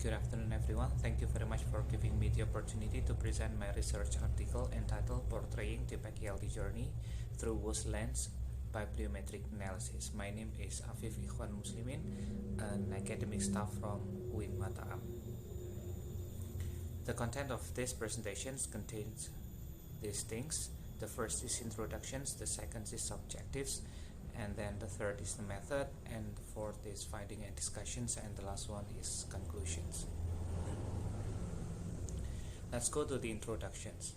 Good afternoon, everyone. Thank you very much for giving me the opportunity to present my research article entitled Portraying TPACK ELT Journey Through WOS Lens Bibliometric Analysis. My name is Afif Ikhwan Muslimin, an academic staff from UIN Mataram. The content of this presentation contains these things. The first is introductions, the second is objectives, and then the third is the method, and the fourth is finding and discussions, and the last one is conclusions. Let's go to the introductions.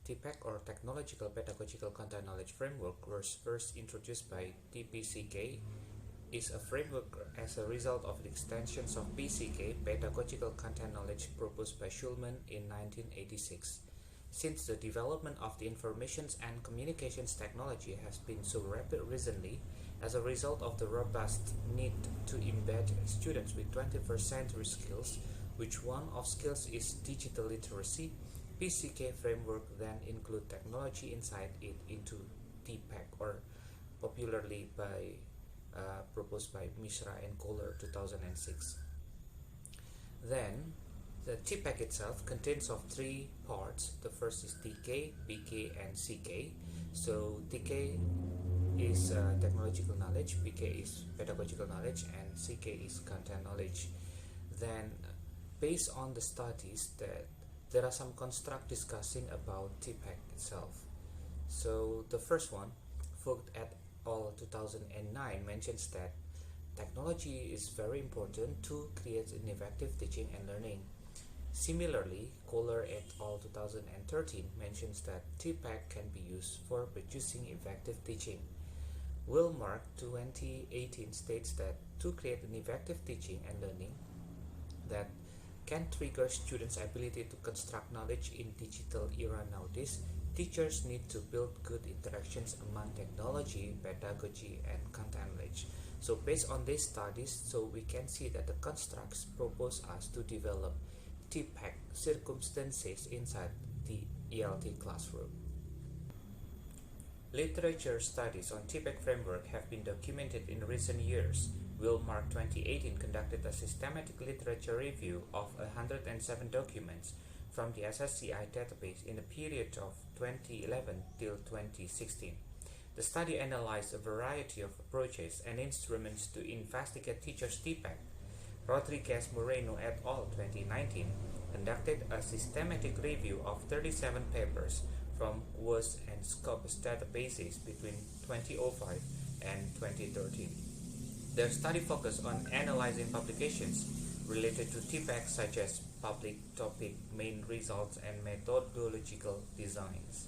TPACK, or Technological Pedagogical Content Knowledge Framework, was first introduced by TPCK, is a framework as a result of the extensions of PCK, Pedagogical Content Knowledge, proposed by Schulman in 1986. Since the development of the informations and communications technology has been so rapid recently, as a result of the robust need to embed students with 21st century skills, which one of skills is digital literacy, PCK framework then include technology inside it into TPACK, or popularly proposed by Mishra and Kohler 2006. Then the TPACK itself contains of three parts. The first is TK, PK, and CK. So TK is technological knowledge, PK is pedagogical knowledge, and CK is content knowledge. Then, based on the studies, that there are some construct discussing about TPACK itself. So the first one, Vogt et al. 2009, mentions that technology is very important to create an effective teaching and learning. Similarly, Kohler et al. 2013 mentions that TPACK can be used for producing effective teaching. Wilmark 2018 states that to create an effective teaching and learning that can trigger students' ability to construct knowledge in digital era nowadays, teachers need to build good interactions among technology, pedagogy, and content knowledge. So based on these studies, so we can see that the constructs propose us to develop TPACK circumstances inside the ELT classroom. Literature studies on TPACK framework have been documented in recent years. Wilmark 2018 conducted a systematic literature review of 107 documents from the SSCI database in the period of 2011 till 2016. The study analyzed a variety of approaches and instruments to investigate teachers' TPACK. Rodriguez Moreno et al. 2019 conducted a systematic review of 37 papers from WOS and Scopus databases between 2005 and 2013. Their study focused on analyzing publications related to TPACK, such as public topic, main results, and methodological designs.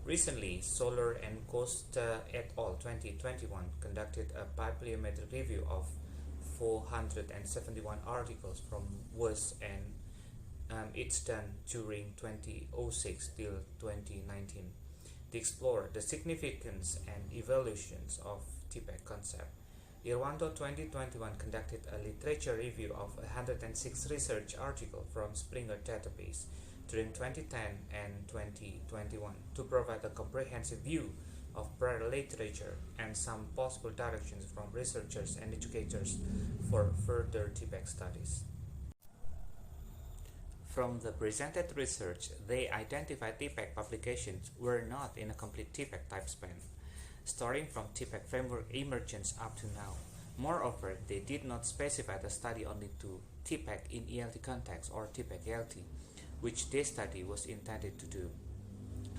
Recently, Soler and Costa et al. 2021 conducted a bibliometric review of 471 articles from WOS, and it's done during 2006 till 2019. They explore the significance and evolutions of TPACK concept. Irwanto 2021 conducted a literature review of 106 research articles from Springer database during 2010 and 2021 to provide a comprehensive view of prior literature and some possible directions from researchers and educators for further TPACK studies. From the presented research, they identified TPACK publications were not in a complete TPACK type span, starting from TPACK framework emergence up to now. Moreover, they did not specify the study only to TPACK in ELT context or TPACK ELT, which this study was intended to do.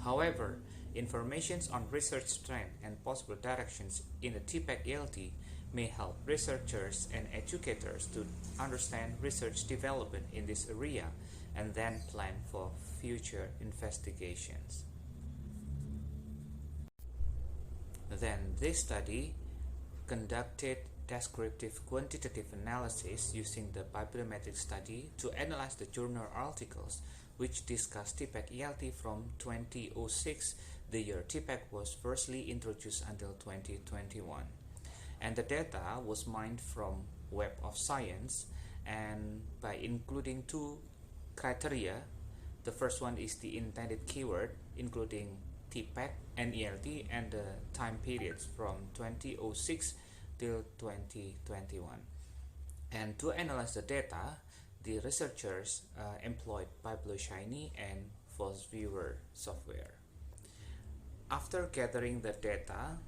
However, information on research trend and possible directions in the TPACK ELT may help researchers and educators to understand research development in this area and then plan for future investigations. Then this study conducted descriptive quantitative analysis using the bibliometric study to analyze the journal articles which discuss TPACK ELT from 2006, the year TPACK was firstly introduced, until 2021. And the data was mined from Web of Science, and by including two criteria. The first one is the intended keyword, including TPACK and ELT, and the time periods from 2006 till 2021. And to analyze the data, the researchers employed Biblioshiny and Viewer software. After gathering the data,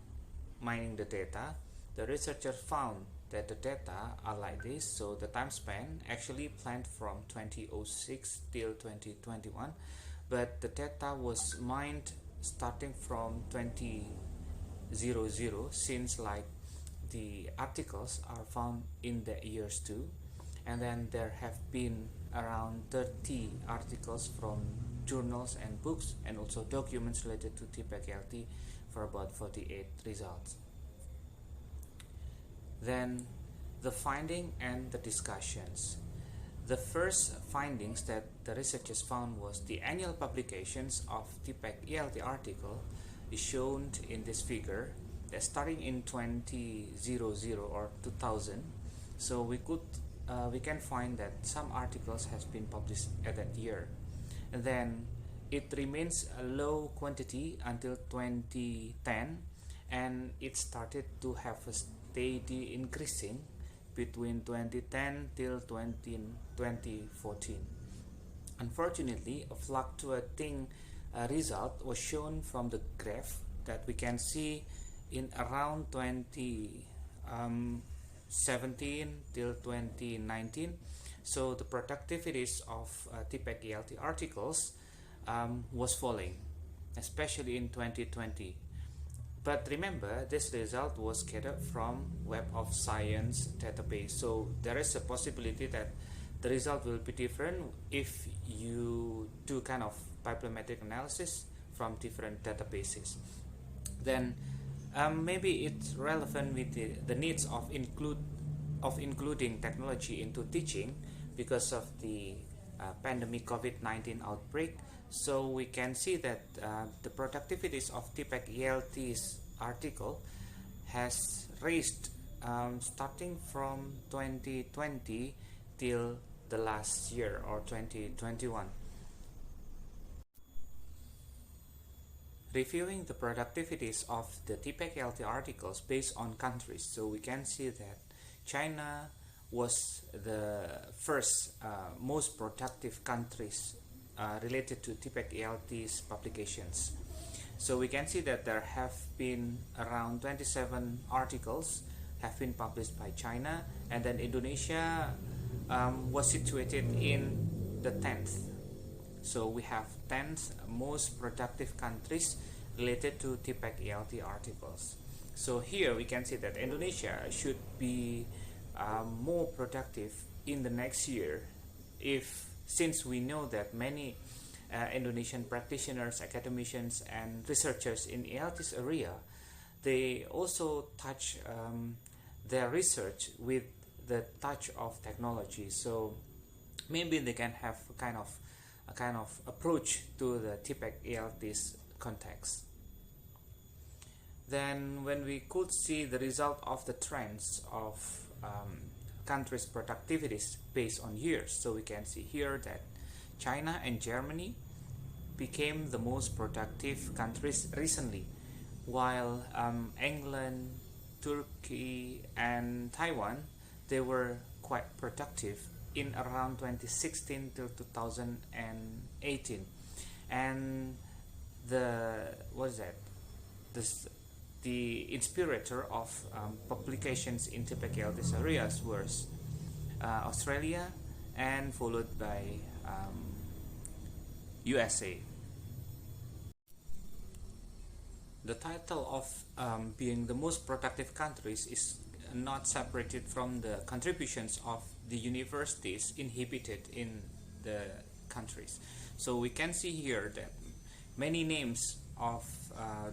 mining the data, the researchers found that the data are like this. So the time span actually planned from 2006 till 2021, but the data was mined starting from 2000, since like the articles are found in the years too, and then there have been around 30 articles from journals and books, and also documents related to TPACK ELT for about 48 results. Then the finding and the discussions. The first findings that the researchers found was the annual publications of TPACK ELT article is shown in this figure, that starting in 2000 or 2000. So we can find that some articles has been published at that year, and then it remains a low quantity until 2010, and it started to have a steady increasing between 2010 till 2014. Unfortunately, a fluctuating result was shown from the graph that we can see in around 2017 till 2019. So the productivities of TPACK ELT articles was falling, especially in 2020. But remember, this result was gathered from Web of Science database, so there is a possibility that the result will be different if you do kind of bibliometric analysis from different databases. Then maybe it's relevant with the needs of including technology into teaching because of the pandemic COVID-19 outbreak. So we can see that the productivities of TPACK ELT's article has raised starting from 2020 till the last year, or 2021. Reviewing the productivities of the TPACK ELT articles based on countries, so we can see that China was the first most productive countries related to TPACK ELT's publications. So we can see that there have been around 27 articles have been published by China, and then Indonesia was situated in the 10th. So we have 10th most productive countries related to TPACK ELT articles. So here we can see that Indonesia should be more productive in the next year, since we know that many Indonesian practitioners, academicians, and researchers in ELT's area, they also touch their research with the touch of technology. So maybe they can have a kind of approach to the TPACK ELT's context. Then when we could see the result of the trends of countries' productivities based on years, so we can see here that China and Germany became the most productive countries recently, while England, Turkey, and Taiwan, they were quite productive in around 2016 till 2018. And the inspirator of publications in TPACK ELT areas was Australia, and followed by USA. The title of being the most productive countries is not separated from the contributions of the universities inhibited in the countries. So we can see here that many names of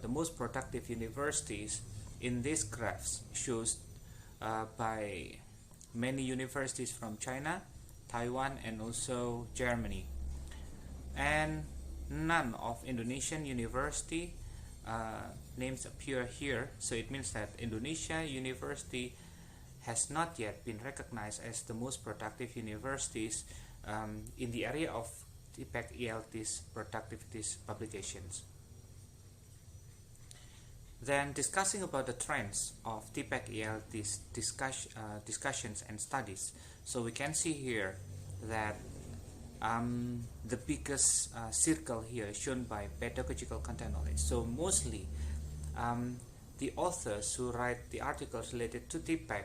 the most productive universities in these graphs shows by many universities from China, Taiwan, and also Germany. And none of Indonesian university names appear here, so it means that Indonesia University has not yet been recognized as the most productive universities in the area of TPACK ELT's productivities publications. Then discussing about the trends of TPACK ELT discussions and studies. So we can see here that the biggest circle here is shown by pedagogical content knowledge. So mostly the authors who write the articles related to TPACK,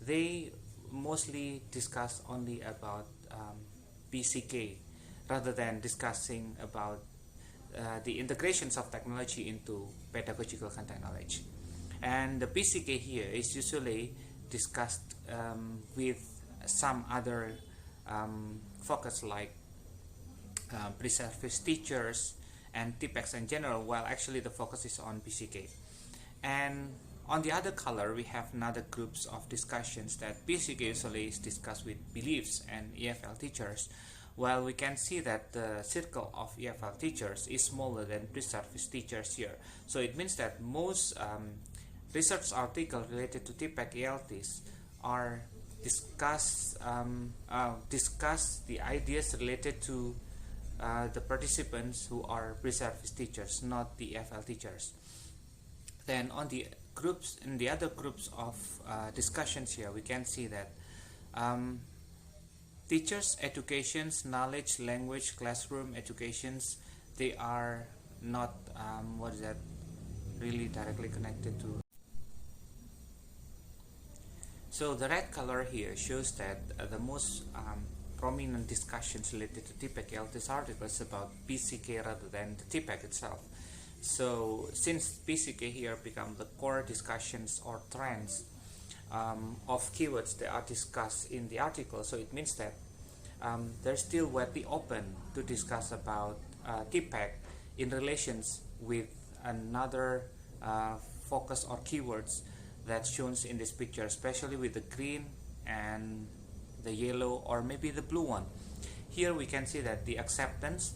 they mostly discuss only about PCK rather than discussing about the integrations of technology into pedagogical content knowledge. And the PCK here is usually discussed with some other focus like pre-service teachers and TPACKs in general, while actually the focus is on PCK. And on the other color, we have another groups of discussions that PCK usually is discussed with beliefs and EFL teachers, while we can see that the circle of EFL teachers is smaller than pre-service teachers here. So it means that most research articles related to TPACK ELTs are discuss the ideas related to the participants who are pre-service teachers, not the EFL teachers. Then on the groups, in the other groups of discussions here, we can see that teachers educations, knowledge, language, classroom educations, they are not really directly connected to. So the red color here shows that the most prominent discussions related to TPACK ELTs articles about PCK rather than the TPACK itself. So since PCK here become the core discussions or trends of keywords that are discussed in the article, so it means that they're still widely open to discuss about TPACK in relations with another focus or keywords that's shown in this picture, especially with the green and the yellow or maybe the blue one. Here we can see that the acceptance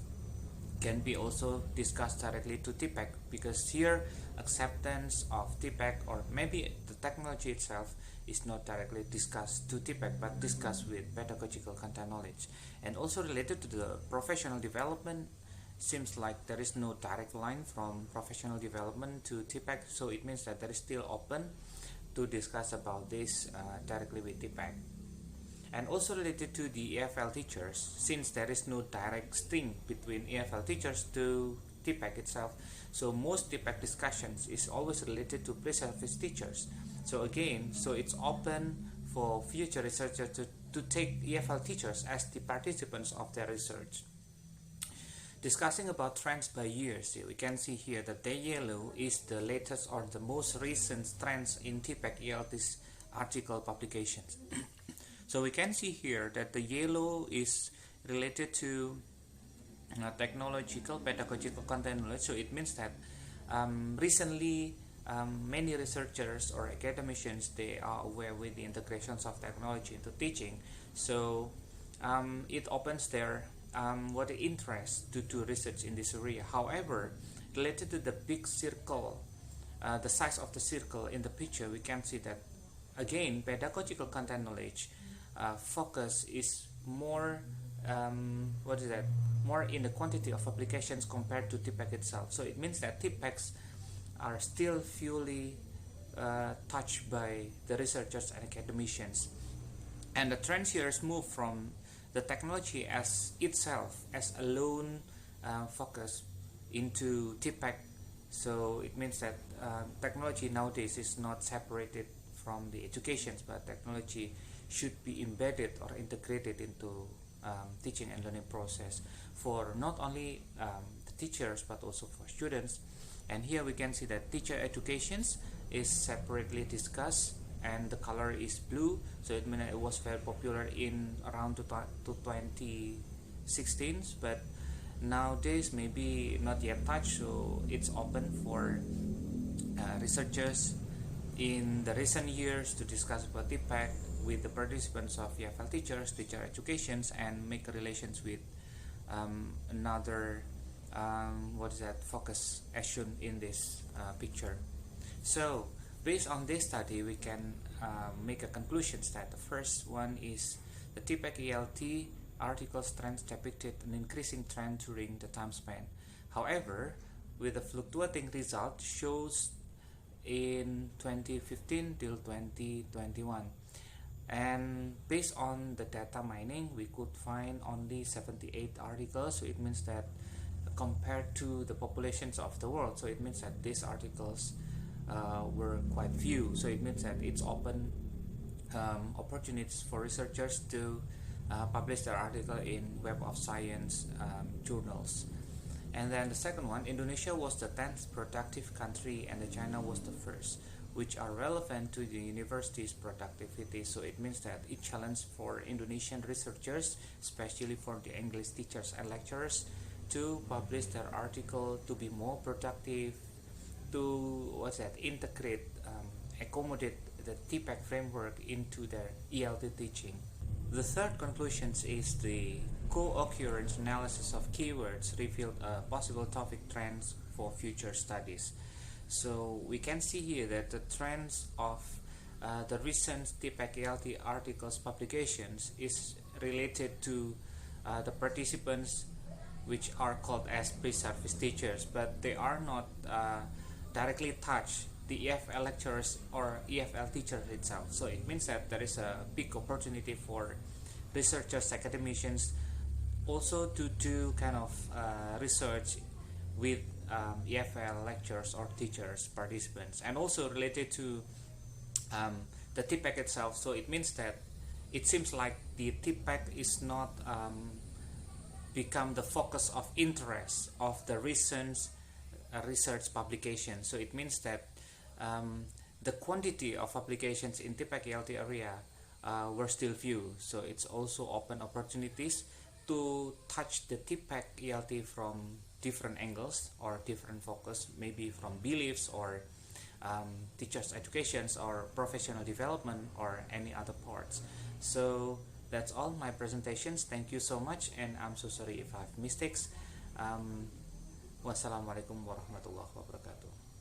can be also discussed directly to TPACK, because here acceptance of TPACK or maybe the technology itself is not directly discussed to TPACK but discussed with pedagogical content knowledge. And also related to the professional development, seems like there is no direct line from professional development to TPACK, so it means that there is still open to discuss about this directly with TPACK. And also related to the EFL teachers, since there is no direct string between EFL teachers to TPACK itself, so most TPACK discussions is always related to pre-service teachers. So again, so it's open for future researchers to take EFL teachers as the participants of their research. Discussing about trends by years, we can see here that the yellow is the latest or the most recent trends in TPACK ELT's article publications. So we can see here that the yellow is related to technological, pedagogical content knowledge. So it means that recently many researchers or academicians, they are aware with the integrations of technology into teaching. So it opens their interest to do research in this area. However, related to the big circle, the size of the circle in the picture, we can see that again pedagogical content knowledge focus is more more in the quantity of applications compared to TPACK itself. So it means that TPACKs are still fully touched by the researchers and academicians, and the trends here is moved from the technology as itself as a lone focus into TPACK. So it means that technology nowadays is not separated from the educations, but technology should be embedded or integrated into teaching and learning process for not only the teachers but also for students. And here we can see that teacher educations is separately discussed, and the color is blue, so it means it was very popular in around 2016, but nowadays maybe not yet touched, so it's open for researchers in the recent years to discuss about TPACK with the participants of EFL teachers, teacher educations, and make relations with another focus as shown in this picture. So based on this study, we can make a conclusion that the first one is the TPACK ELT articles trends depicted an increasing trend during the time span. However, with the fluctuating result shows in 2015 till 2021. And based on the data mining, we could find only 78 articles. So it means that compared to the populations of the world, so it means that these articles were quite few. So it means that it's open opportunities for researchers to publish their article in Web of Science journals. And then the second one, Indonesia was the 10th productive country and China was the first, which are relevant to the university's productivity. So it means that it challenged for Indonesian researchers, especially for the English teachers and lecturers, to publish their article to be more productive, to integrate, accommodate the TPACK framework into their ELT teaching. The third conclusion is the co-occurrence analysis of keywords revealed a possible topic trends for future studies. So we can see here that the trends of the recent TPACK ELT articles publications is related to the participants, which are called as pre-service teachers, but they are not directly touch the EFL lecturers or EFL teachers itself. So it means that there is a big opportunity for researchers, academicians, also to do kind of research with EFL lecturers or teachers, participants, and also related to the TPACK itself. So it means that it seems like the TPACK is not become the focus of interest of the recent research publication. So it means that the quantity of applications in TPACK ELT area were still few. So it's also open opportunities to touch the TPACK ELT from different angles or different focus, maybe from beliefs or teachers' educations or professional development or any other parts. So that's all my presentations. Thank you so much, and I'm so sorry if I have mistakes. Wassalamualaikum warahmatullahi wabarakatuh.